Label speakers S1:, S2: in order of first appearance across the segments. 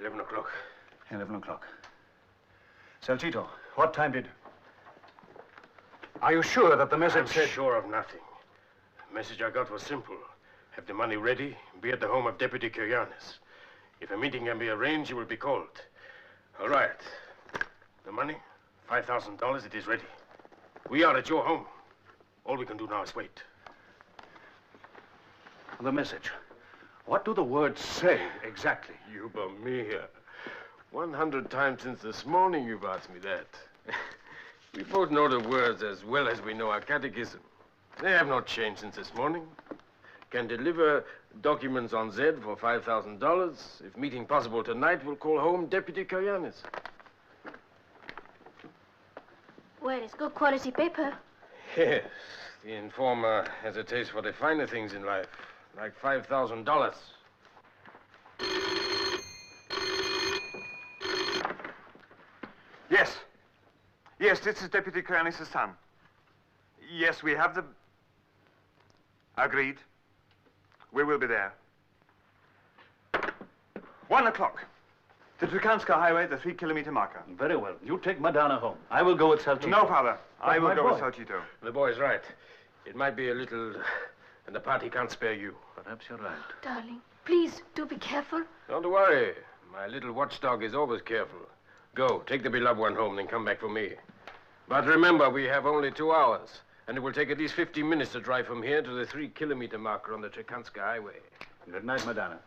S1: 11 o'clock.
S2: 11 o'clock. Salcito, what time did... Are you sure that the message said...
S1: I'm sure of nothing. The message I got was simple. Have the money ready, be at the home of Deputy Coyannis. If a meeting can be arranged, you will be called. All right. The money, $5,000, it is ready. We are at your home. All we can do now is wait.
S2: The message. What do the words say exactly?
S1: You Mia. 100 times since this morning you've asked me that. We both know the words as well as we know our catechism. They have not changed since this morning. Can deliver documents on Z for $5,000. If meeting possible tonight, we'll call home Deputy Coyannis.
S3: Well, it's good quality paper.
S1: Yes, the informer has a taste for the finer things in life, like $5,000.
S4: Yes. Yes, this is Deputy Coyannis' son. Yes, we have the... Agreed. We will be there. 1 o'clock. The Trekanska Highway, the 3-kilometer marker.
S2: Very well. You take Madonna home. I will go with Salcito.
S4: No, Father. I will go
S2: boy.
S4: with Salcito.
S1: The boy's right. It might be a little... and the party can't spare you.
S2: Perhaps you're right.
S3: Darling, please, do be careful.
S1: Don't worry. My little watchdog is always careful. Go, take the beloved one home, then come back for me. But remember, we have only 2 hours. And it will take at least 15 minutes to drive from here to the 3-kilometer marker on the Trekanska Highway.
S2: Good night, Madonna.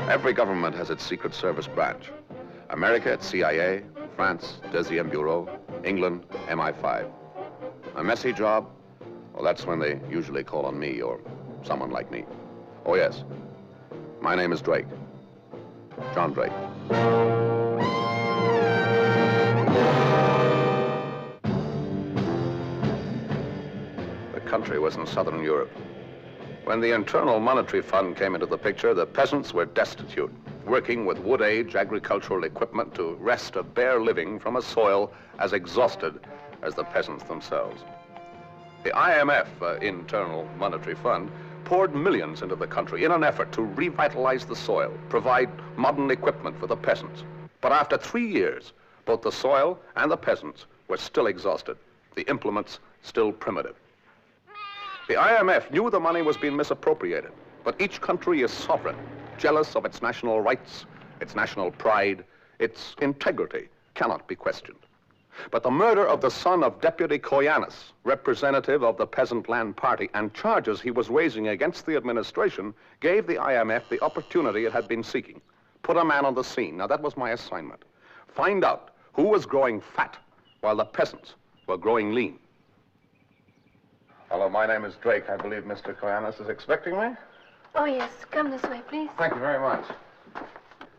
S5: Every government has its Secret Service branch. America, its CIA, France, Deuxième Bureau, England, MI5. A messy job? Well, that's when they usually call on me or someone like me. Oh, yes. My name is Drake. John Drake. The country was in southern Europe. When the Internal Monetary Fund came into the picture, the peasants were destitute, working with wood-age agricultural equipment to wrest a bare living from a soil as exhausted as the peasants themselves. The IMF, Internal Monetary Fund, poured millions into the country in an effort to revitalize the soil, provide modern equipment for the peasants. But after 3 years, both the soil and the peasants were still exhausted, the implements still primitive. The IMF knew the money was being misappropriated, but each country is sovereign, jealous of its national rights, its national pride, its integrity cannot be questioned. But the murder of the son of Deputy Coyannis, representative of the Peasant Land Party, and charges he was raising against the administration gave the IMF the opportunity it had been seeking. Put a man on the scene. Now, that was my assignment. Find out who was growing fat while the peasants were growing lean. Hello, my name is Drake. I believe Mr. Coyannis is expecting me.
S3: Oh, yes. Come this way, please.
S5: Thank you very much.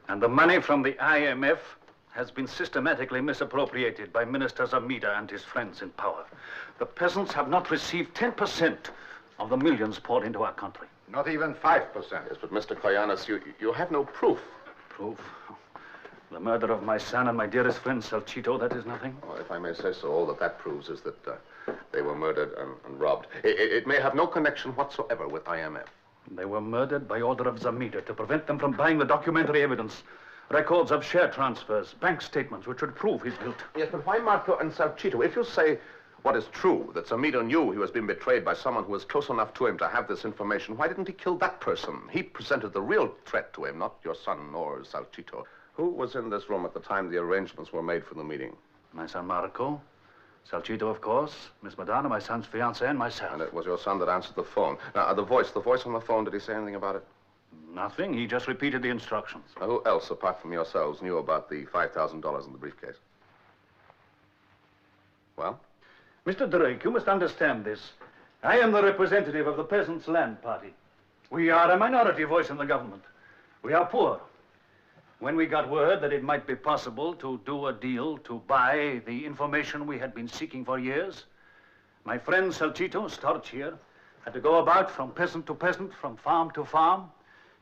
S2: And the money from the IMF has been systematically misappropriated by Minister Zamida and his friends in power. The peasants have not received 10% of the millions poured into our country.
S5: Not even 5%. Yes, but Mr. Coyannis, you have no proof.
S2: Proof? The murder of my son and my dearest friend, Salcito, that is nothing?
S5: Well, if I may say so, all that proves is that they were murdered and robbed. It may have no connection whatsoever with IMF.
S2: They were murdered by order of Zamida to prevent them from buying the documentary evidence. Records of share transfers, bank statements, which would prove his guilt.
S5: Yes, but why Marco and Salcito? If you say what is true, that Zamida knew he was being betrayed by someone who was close enough to him to have this information, why didn't he kill that person? He presented the real threat to him, not your son or Salcito. Who was in this room at the time the arrangements were made for the meeting?
S2: My son Marco, Salcito, of course, Miss Madonna, my son's fiancée, and myself.
S5: And it was your son that answered the phone. Now, the voice on the phone, did he say anything about it?
S2: Nothing. He just repeated the instructions.
S5: Now, who else, apart from yourselves, knew about the $5,000 in the briefcase? Well?
S2: Mr. Drake, you must understand this. I am the representative of the Peasants' Land Party. We are a minority voice in the government. We are poor. When we got word that it might be possible to do a deal to buy the information we had been seeking for years, my friend Salcito, Storch here, had to go about from peasant to peasant, from farm to farm,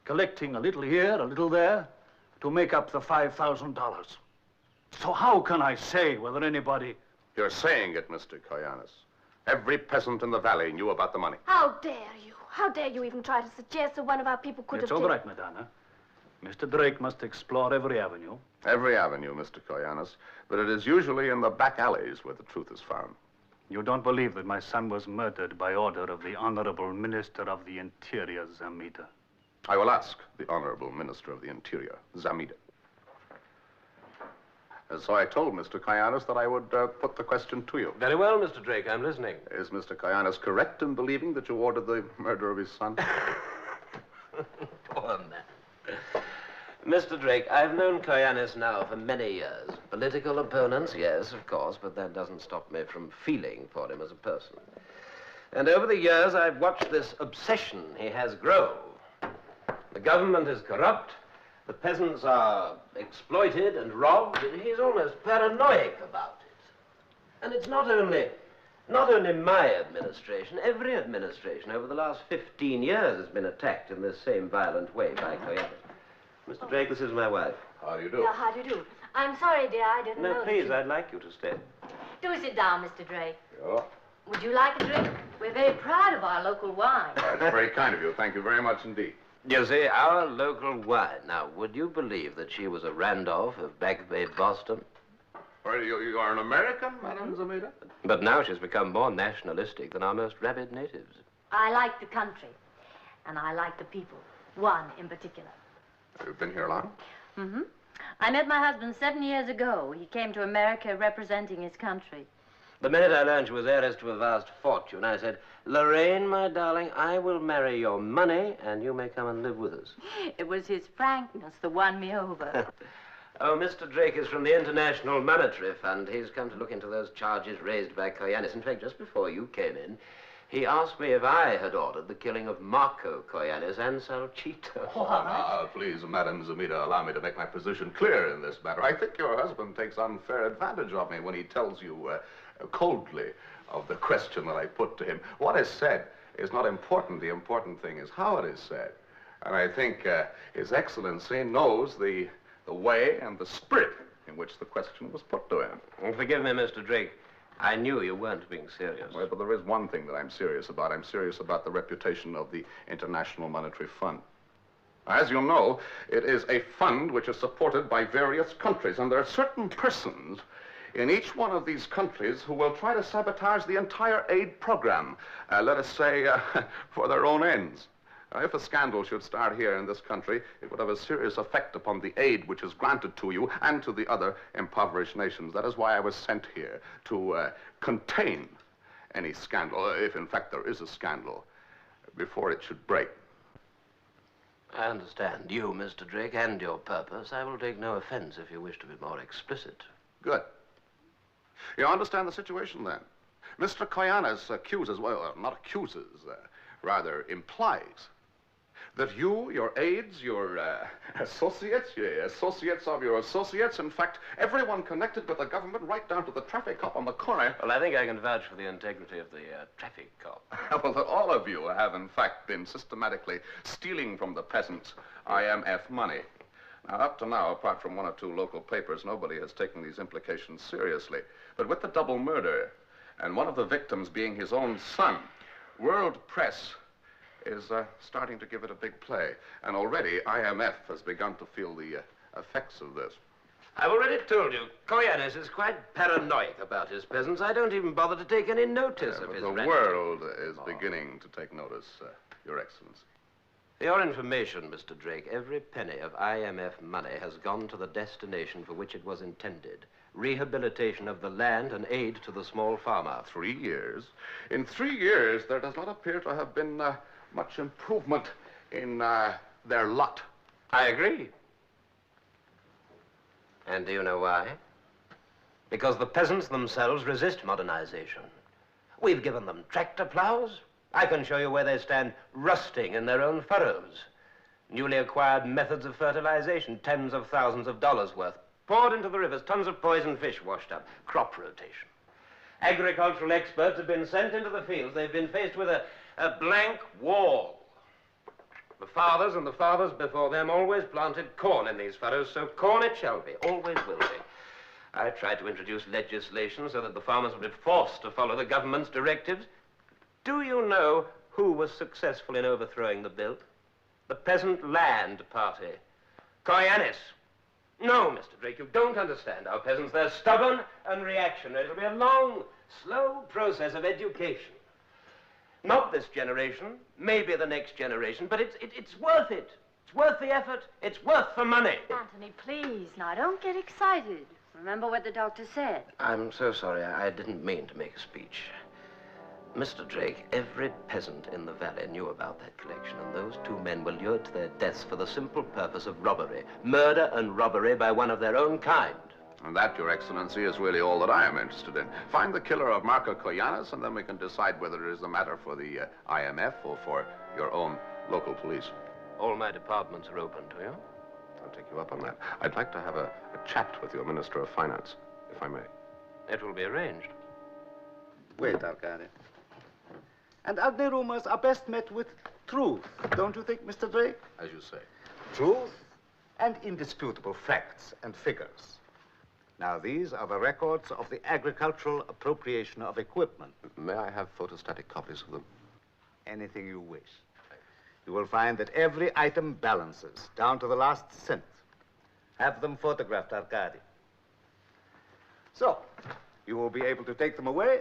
S2: collecting a little here, a little there, to make up the $5,000. So how can I say whether anybody...
S5: You're saying it, Mr. Coyannis. Every peasant in the valley knew about the money.
S3: How dare you? How dare you even try to suggest that one of our people could
S2: It's
S3: have...
S2: all right, Madonna. Mr. Drake must explore every avenue.
S5: Every avenue, Mr. Coyannis. But it is usually in the back alleys where the truth is found.
S2: You don't believe that my son was murdered by order of the Honorable Minister of the Interior, Zamita?
S5: I will ask the Honorable Minister of the Interior, Zamida. And so I told Mr. Coyannis that I would put the question to you.
S1: Very well, Mr. Drake, I'm listening.
S5: Is Mr. Coyannis correct in believing that you ordered the murder of his son?
S6: Poor man. Mr. Drake, I've known Coyannis now for many years. Political opponents, yes, of course, but that doesn't stop me from feeling for him as a person. And over the years, I've watched this obsession he has grow. The government is corrupt, the peasants are exploited and robbed, and he's almost paranoid about it. And it's not only my administration, every administration over the last 15 years has been attacked in this same violent way by Coyannis. Mr. Drake, this is my wife.
S5: How do you do?
S3: Yeah, how do you do? I'm sorry, dear, I didn't know
S6: No,
S3: that
S6: please,
S3: you...
S6: I'd like you to stay.
S3: Do sit down, Mr. Drake.
S5: Yeah.
S3: Would you like a drink? We're very proud of our local wine.
S5: That's very kind of you. Thank you very much indeed.
S6: You see, our local wine. Now, would you believe that she was a Randolph of Back Bay, Boston?
S5: Well, you are an American, Madame Zamida?
S6: But now she's become more nationalistic than our most rabid natives.
S3: I like the country, and I like the people. One in particular.
S5: You've been here long?
S3: Mm-hmm. I met my husband 7 years ago. He came to America representing his country.
S6: The minute I learned she was heiress to a vast fortune, I said, Lorraine, my darling, I will marry your money, and you may come and live with us.
S3: It was his frankness that won me over.
S6: Oh, Mr. Drake is from the International Monetary Fund. He's come to look into those charges raised by Coyannis. In fact, just before you came in, he asked me if I had ordered the killing of Marco Coyannis and Salcito.
S5: Please, Madame Zamida, allow me to make my position clear in this matter. I think your husband takes unfair advantage of me when he tells you coldly of the question that I put to him. What is said is not important. The important thing is how it is said. And I think His Excellency knows the way and the spirit in which the question was put to him.
S6: Forgive me, Mr. Drake. I knew you weren't being serious.
S5: Well, but there is one thing that I'm serious about. I'm serious about the reputation of the International Monetary Fund. As you know, it is a fund which is supported by various countries, and there are certain persons in each one of these countries who will try to sabotage the entire aid program, let us say, for their own ends. If a scandal should start here in this country, it would have a serious effect upon the aid which is granted to you and to the other impoverished nations. That is why I was sent here, to contain any scandal, if in fact there is a scandal, before it should break.
S6: I understand you, Mr. Drake, and your purpose. I will take no offense if you wish to be more explicit.
S5: Good. You understand the situation, then? Mr. Coyannis accuses, well, not accuses, rather implies that you, your aides, your associates, your associates of your associates, in fact, everyone connected with the government, right down to the traffic cop on the corner.
S6: Well, I think I can vouch for the integrity of the traffic cop.
S5: Well, that all of you have, in fact, been systematically stealing from the peasants IMF money. Now, up to now, apart from one or two local papers, nobody has taken these implications seriously. But with the double murder, and one of the victims being his own son, world press is starting to give it a big play. And already IMF has begun to feel the effects of this.
S6: I've already told you, Coyannis is quite paranoid about his peasants. I don't even bother to take any notice of his
S5: The
S6: rent.
S5: world is beginning to take notice, Your Excellency.
S6: For your information, Mr. Drake, every penny of IMF money has gone to the destination for which it was intended. Rehabilitation of the land and aid to the small farmer.
S5: 3 years. In 3 years, there does not appear to have been much improvement in their lot.
S6: I agree. And do you know why? Because the peasants themselves resist modernization. We've given them tractor plows. I can show you where they stand rusting in their own furrows. Newly acquired methods of fertilization, tens of thousands of dollars worth, poured into the rivers, tons of poison fish washed up, crop rotation. Agricultural experts have been sent into the fields. They've been faced with a blank wall. The fathers and the fathers before them always planted corn in these furrows, so corn it shall be, always will be. I tried to introduce legislation so that the farmers would be forced to follow the government's directives. Do you know who was successful in overthrowing the bill? The Peasant Land Party. Coyannis. No, Mr. Drake, you don't understand our peasants. They're stubborn and reactionary. It'll be a long, slow process of education. Not this generation, maybe the next generation, but it's worth it. It's worth the effort. It's worth the money.
S3: Anthony, please, now, don't get excited. Remember what the doctor said.
S6: I'm so sorry. I didn't mean to make a speech. Mr. Drake, every peasant in the valley knew about that collection, and those two men were lured to their deaths for the simple purpose of robbery. Murder and robbery by one of their own kind.
S5: And that, Your Excellency, is really all that I am interested in. Find the killer of Marco Coyannis, and then we can decide whether it is a matter for the IMF or for your own local police.
S6: All my departments are open to you.
S5: I'll take you up on that. I'd like to have a chat with your Minister of Finance, if I may.
S6: It will be arranged.
S7: Wait, Arkady. And ugly rumors are best met with truth, don't you think, Mr. Drake?
S5: As you say.
S7: Truth and indisputable facts and figures. Now, these are the records of the agricultural appropriation of equipment.
S5: May I have photostatic copies of them?
S7: Anything you wish. You will find that every item balances, down to the last cent. Have them photographed, Arkady. So, you will be able to take them away,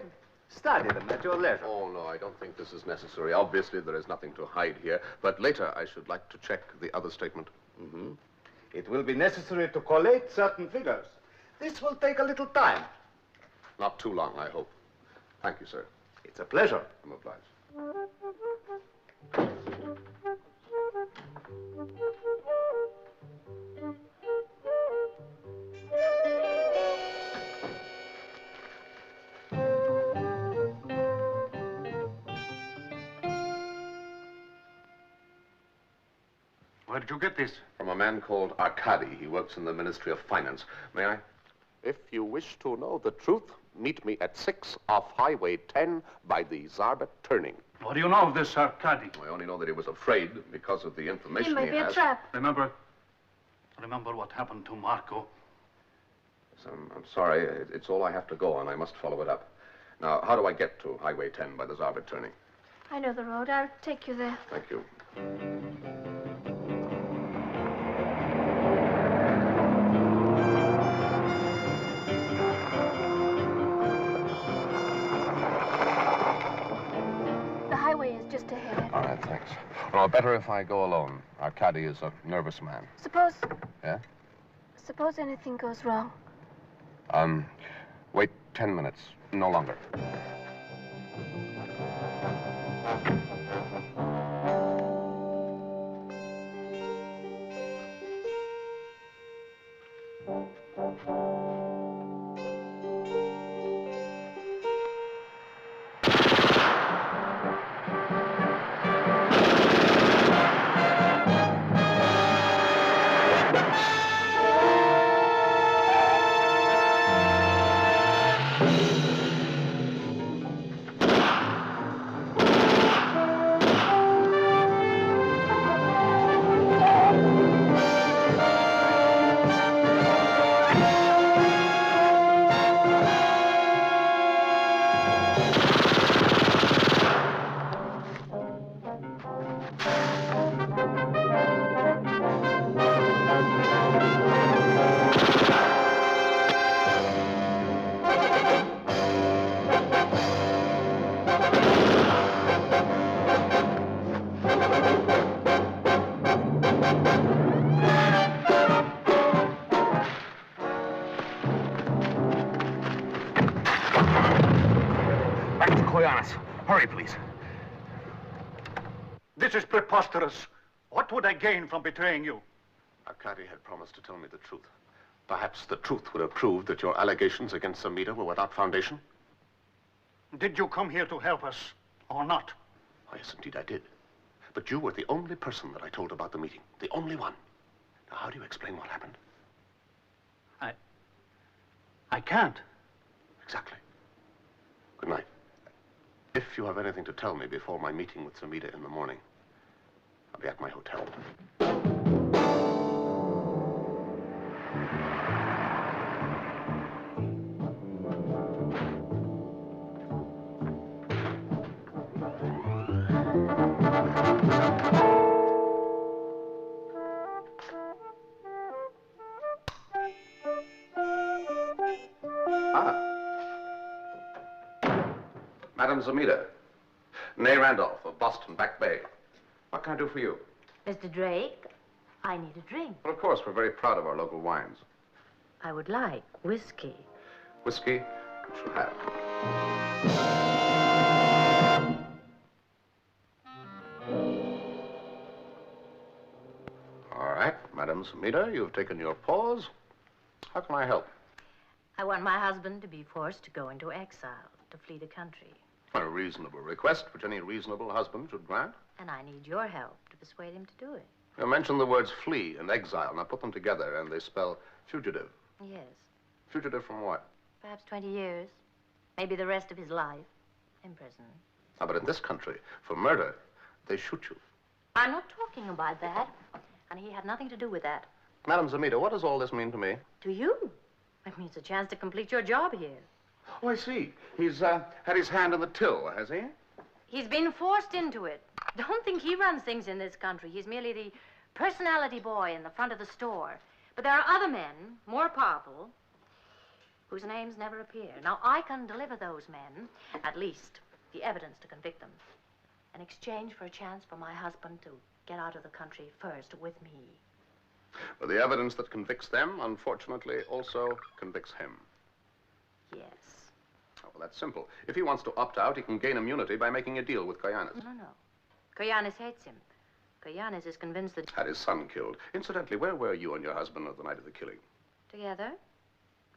S7: study them at your leisure.
S5: Oh, no, I don't think this is necessary. Obviously, there is nothing to hide here. But later, I should like to check the other statement.
S7: Mm-hmm. It will be necessary to collate certain figures. This will take a little time.
S5: Not too long, I hope. Thank you, sir.
S7: It's a pleasure.
S5: I'm obliged.
S2: Where did you get this?
S5: From a man called Arkady. He works in the Ministry of Finance. May I? If you wish to know the truth, meet me at 6 off Highway 10 by the Zarbet turning.
S2: What do you know of this Arkady?
S5: I only know that he was afraid because of the information
S3: It might be
S5: has.
S3: a trap.
S2: Remember what happened to Marco?
S5: Yes, I'm sorry. It's all I have to go on. I must follow it up. Now, how do I get to Highway 10 by the Zarbet turning?
S8: I know the road. I'll take you there.
S5: Thank you.
S8: The highway is just ahead.
S5: All right, thanks. Well, better if I go alone. Arkady is a nervous man.
S8: Suppose anything goes wrong.
S5: Wait 10 minutes, no longer.
S4: Coyannis. Hurry, please.
S2: This is preposterous. What would I gain from betraying you?
S5: Arkady had promised to tell me the truth. Perhaps the truth would have proved that your allegations against Zamita were without foundation.
S2: Did you come here to help us, or not?
S5: Oh, yes, indeed I did. But you were the only person that I told about the meeting. The only one. Now, how do you explain what happened?
S2: I can't.
S5: Exactly. Good night. If you have anything to tell me before my meeting with Zamita in the morning, I'll be at my hotel. Madam Zamita, Nay Randolph of Boston Back Bay. What can I do for you?
S3: Mr. Drake, I need a drink.
S5: Well, of course, we're very proud of our local wines.
S3: I would like whiskey.
S5: Whiskey, you shall have. All right, Madam Zamita, you've taken your pause. How can I help?
S3: I want my husband to be forced to go into exile, to flee the country.
S5: A reasonable request, which any reasonable husband should grant.
S3: And I need your help to persuade him to do it.
S5: You mentioned the words flee and exile. Now put them together and they spell fugitive.
S3: Yes.
S5: Fugitive from what?
S3: Perhaps 20 years. Maybe the rest of his life in prison.
S5: Ah, but in this country, for murder, they shoot you.
S3: I'm not talking about that. And he had nothing to do with that.
S5: Madam Zamita, what does all this mean to me?
S3: To you? It means a chance to complete your job here.
S5: Oh, I see. He's had his hand in the till, has he?
S3: He's been forced into it. Don't think he runs things in this country. He's merely the personality boy in the front of the store. But there are other men, more powerful, whose names never appear. Now, I can deliver those men, at least, the evidence to convict them, in exchange for a chance for my husband to get out of the country first with me.
S5: Well, the evidence that convicts them, unfortunately, also convicts him.
S3: Yes.
S5: Oh, well, that's simple. If he wants to opt out, he can gain immunity by making a deal with Coyannis.
S3: No. Coyannis hates him. Coyannis is convinced that...
S5: Had his son killed. Incidentally, where were you and your husband on the night of the killing?
S3: Together.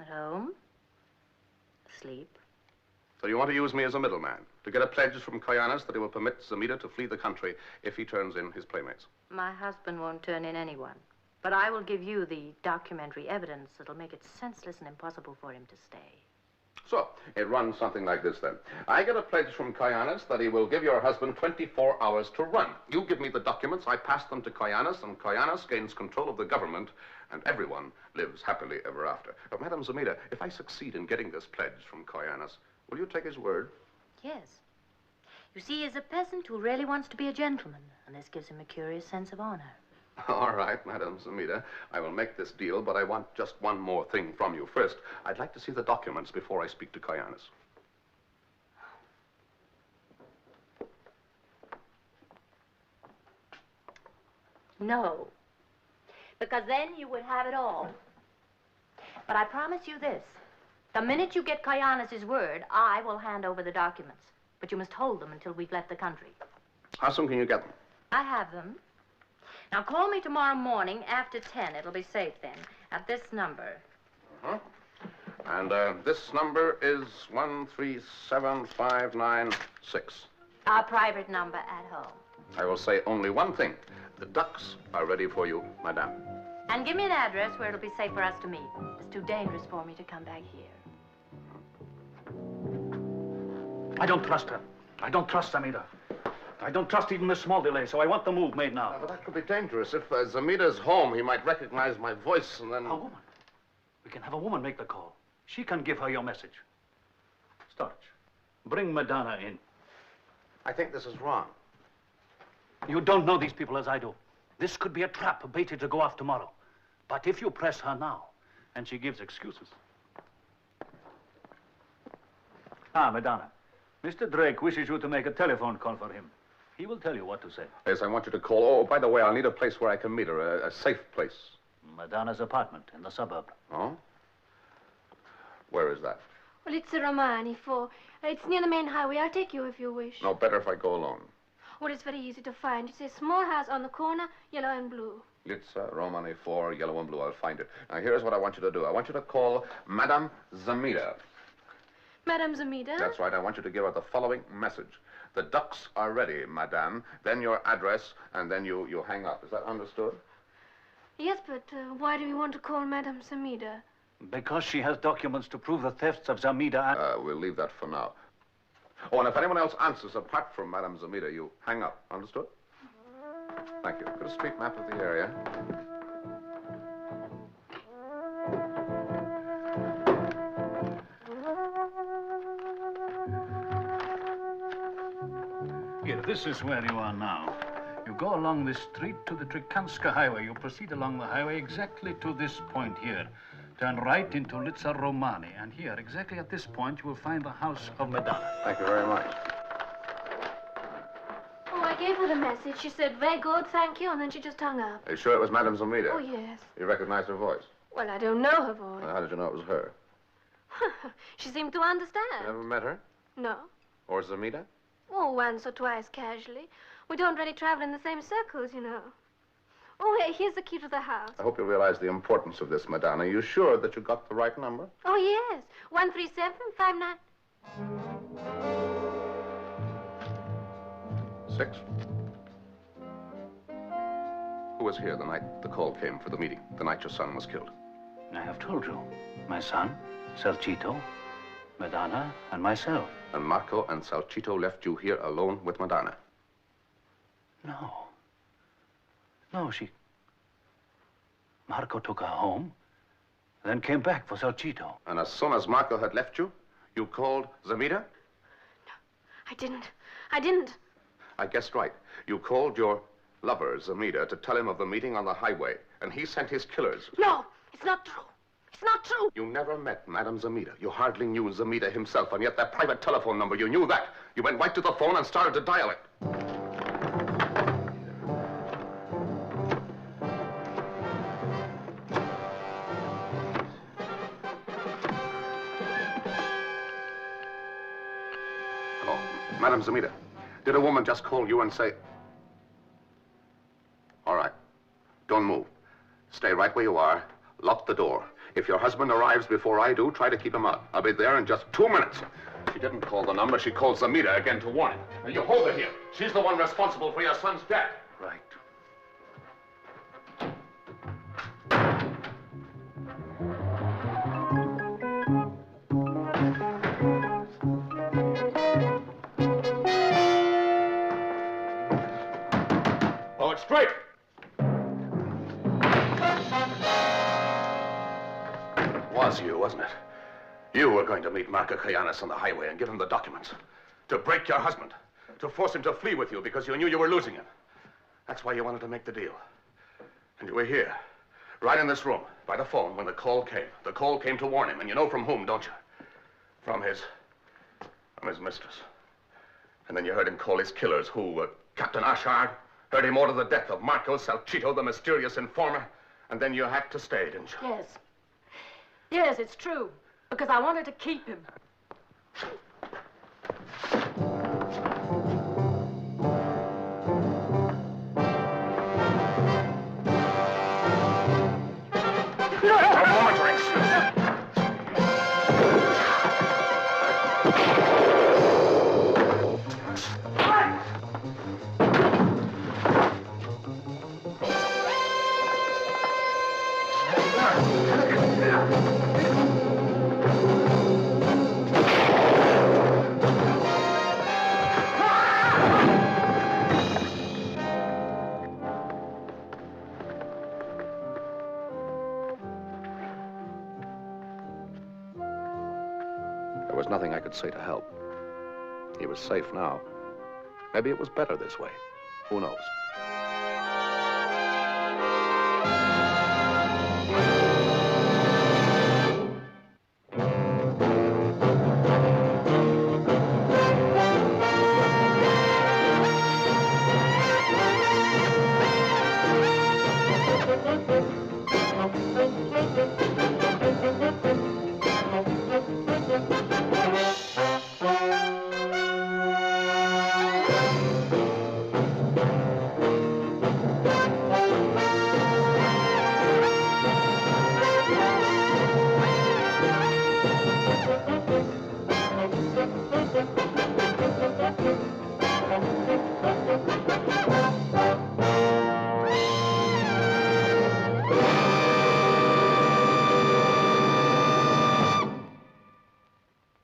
S3: At home. Asleep.
S5: So you want to use me as a middleman, to get a pledge from Coyannis that he will permit Zamita to flee the country if he turns in his playmates.
S3: My husband won't turn in anyone. But I will give you the documentary evidence that'll make it senseless and impossible for him to stay.
S5: So, it runs something like this, then. I get a pledge from Coyannis that he will give your husband 24 hours to run. You give me the documents, I pass them to Coyannis, and Coyannis gains control of the government, and everyone lives happily ever after. But, Madam Zamita, if I succeed in getting this pledge from Coyannis, will you take his word?
S3: Yes. You see, he's a peasant who really wants to be a gentleman, and this gives him a curious sense of honor.
S5: All right, Madam Zamita, I will make this deal, but I want just one more thing from you. First, I'd like to see the documents before I speak to Coyannis.
S3: No. Because then you would have it all. But I promise you this. The minute you get Coyannis' word, I will hand over the documents. But you must hold them until we've left the country.
S5: How soon can you get them?
S3: I have them. Now, call me tomorrow morning after 10. It'll be safe then, at this number.
S5: Uh-huh. And this number is 137596.
S3: Our private number at home.
S5: I will say only one thing. The ducks are ready for you, madame.
S3: And give me an address where it'll be safe for us to meet. It's too dangerous for me to come back here.
S2: I don't trust her. I don't trust Zamita. I don't trust even this small delay, so I want the move made now.
S5: But that could be dangerous. If Zamita's home, he might recognize my voice and then...
S2: A woman. We can have a woman make the call. She can give her your message. Storch, bring Madonna in.
S5: I think this is wrong.
S2: You don't know these people as I do. This could be a trap baited to go off tomorrow. But if you press her now, and she gives excuses... Ah, Madonna. Mr. Drake wishes you to make a telephone call for him. He will tell you what to say.
S5: Yes, I want you to call. Oh, by the way, I'll need a place where I can meet her, a safe place.
S2: Madonna's apartment in the suburb.
S5: Oh? Where is that?
S8: Well, it's the Romani, for it's near the main highway. I'll take you if you wish.
S5: No, better if I go alone.
S8: Well, it's very easy to find. It's a small house on the corner, yellow and blue.
S5: Litza, Romani 4, yellow and blue. I'll find it. Now, here's what I want you to do. I want you to call Madame Zamida.
S8: Madame Zamida?
S5: That's right. I want you to give her the following message. The ducks are ready, madame. Then your address, and then you hang up. Is that understood?
S8: Yes, but why do you want to call Madame Zamida?
S2: Because she has documents to prove the thefts of Zamida and...
S5: We'll leave that for now. Oh, and if anyone else answers apart from Madame Zamida, you hang up. Understood? Thank you. Got a street map of the area.
S2: Here, this is where you are now. You go along this street to the Trikanska Highway. You proceed along the highway exactly to this point here. Turn right into Litza Romani. And here, exactly at this point, you will find the house of Madonna.
S5: Thank you very much.
S8: Oh, I gave her the message. She said, very good, thank you, and then she just hung up.
S5: Are you sure it was Madame Zamida?
S8: Oh, yes.
S5: You recognize her voice?
S8: Well, I don't know her voice.
S5: How did you know it was her?
S8: She seemed to understand.
S5: You never met her?
S8: No.
S5: Or Zamida?
S8: Oh, once or twice, casually. We don't really travel in the same circles, you know. Oh, hey, here's the key to the house.
S5: I hope you realize the importance of this, Madonna. Are you sure that you got the right number?
S8: Oh, yes. 13759.
S5: 6. Who was here the night the call came for the meeting, the night your son was killed?
S2: I have told you. My son, Salcito, Madonna, and myself.
S5: And Marco and Salcito left you here alone with Madonna?
S2: No. No, Marco took her home, then came back for Salcito.
S5: And as soon as Marco had left you, you called Zamida?
S8: No, I didn't.
S5: I guessed right. You called your lover, Zamida, to tell him of the meeting on the highway, and he sent his killers.
S8: No, it's not true. It's not true.
S5: You never met Madame Zamida. You hardly knew Zamida himself, and yet that private telephone number, you knew that. You went right to the phone and started to dial it. Hello, Madame Zamida. Did a woman just call you and say... All right. Don't move. Stay right where you are. Lock the door. If your husband arrives before I do, try to keep him out. I'll be there in just 2 minutes. She didn't call the number. She called Zamida again to warn him. Now, you hold her here. She's the one responsible for your son's death.
S2: Right.
S5: Hold it straight. Was you, wasn't it? You were going to meet Marco Coyannis on the highway and give him the documents. To break your husband. To force him to flee with you because you knew you were losing him. That's why you wanted to make the deal. And you were here. Right in this room. By the phone when the call came. The call came to warn him. And you know from whom, don't you? From his mistress. And then you heard him call his killers, who, Captain Ashard, heard him order the death of Marco Salcito, the mysterious informer. And then you had to stay, didn't you?
S3: Yes. Yes, it's true. Because I wanted to keep him.
S5: A moment, Rex. There was nothing I could say to help. He was safe now. Maybe it was better this way. Who knows?